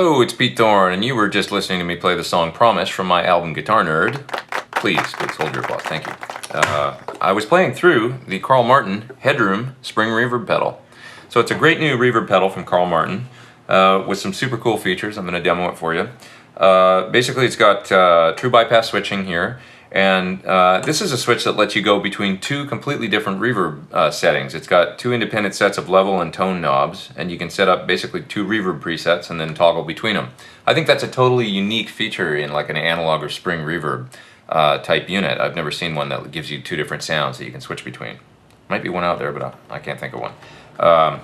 Hello, it's Pete Thorn, and you were just listening to me play the song Promise from my album Guitar Nerd. Please hold your applause, thank you. I was playing through the Carl Martin Headroom Spring Reverb pedal. So it's a great new reverb pedal from Carl Martin with some super cool features. I'm going to demo it for you. Basically it's got true bypass switching here, and this is a switch that lets you go between two completely different reverb settings. It's got two independent sets of level and tone knobs, and you can set up basically two reverb presets and then toggle between them. I think that's a totally unique feature in like an analog or spring reverb type unit. I've never seen one that gives you two different sounds that you can switch between. Might be one out there, but I can't think of one.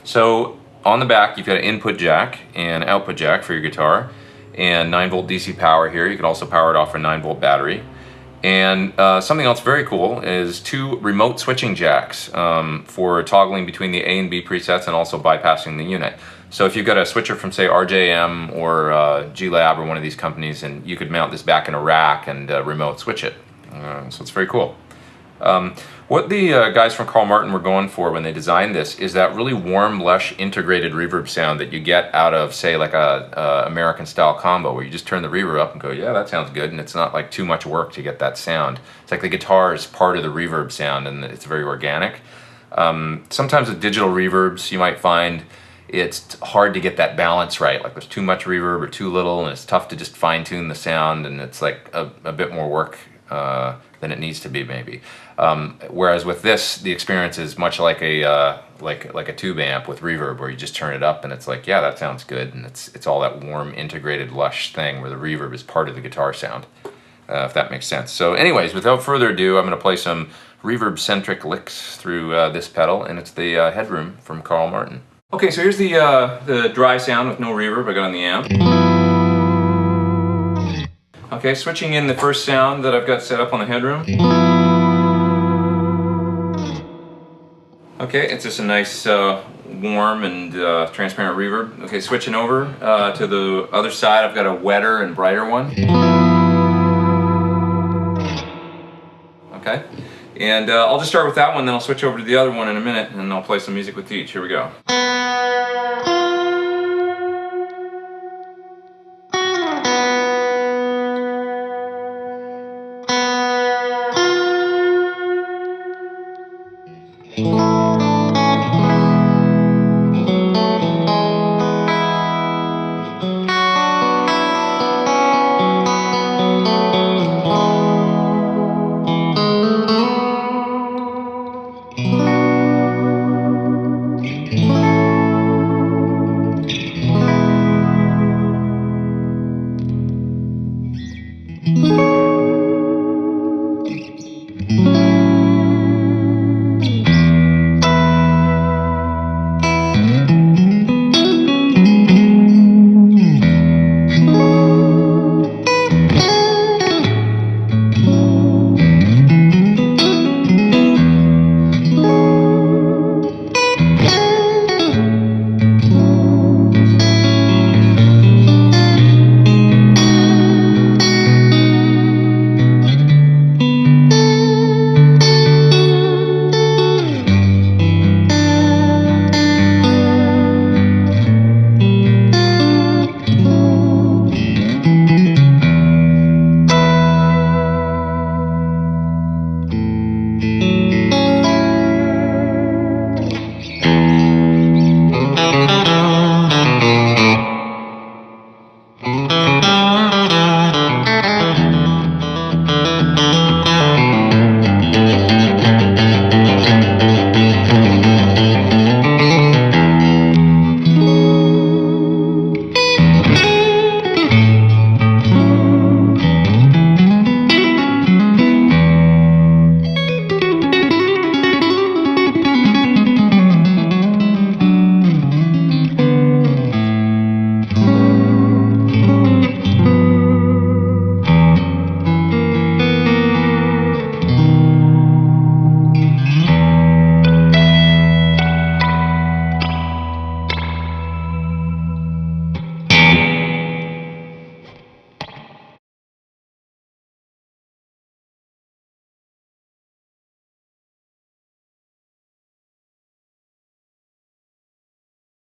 So on the back you've got an input jack and output jack for your guitar, and 9-volt DC power here. You can also power it off a 9-volt battery. And something else very cool is two remote switching jacks for toggling between the A and B presets and also bypassing the unit. So if you've got a switcher from say RJM or G-Lab or one of these companies, and you could mount this back in a rack and remote switch it. So it's very cool. What the guys from Carl Martin were going for when they designed this is that really warm, lush, integrated reverb sound that you get out of, say, like a American style combo, where you just turn the reverb up and go, yeah, that sounds good, and it's not like too much work to get that sound. It's like the guitar is part of the reverb sound, and it's very organic. Sometimes with digital reverbs, you might find it's hard to get that balance right. Like there's too much reverb or too little, and it's tough to just fine-tune the sound, and it's like a bit more work than it needs to be, maybe. Whereas with this, the experience is much like a like a tube amp with reverb, where you just turn it up and it's like, yeah, that sounds good, and it's all that warm, integrated, lush thing where the reverb is part of the guitar sound, if that makes sense. So anyways, without further ado, I'm going to play some reverb-centric licks through this pedal, and it's the Headroom from Carl Martin. Okay, so here's the dry sound with no reverb I got on the amp. Okay, switching in the first sound that I've got set up on the Headroom. Okay, it's just a nice warm and transparent reverb. Okay, switching over to the other side, I've got a wetter and brighter one. Okay, and I'll just start with that one, then I'll switch over to the other one in a minute, and I'll play some music with each. Here we go.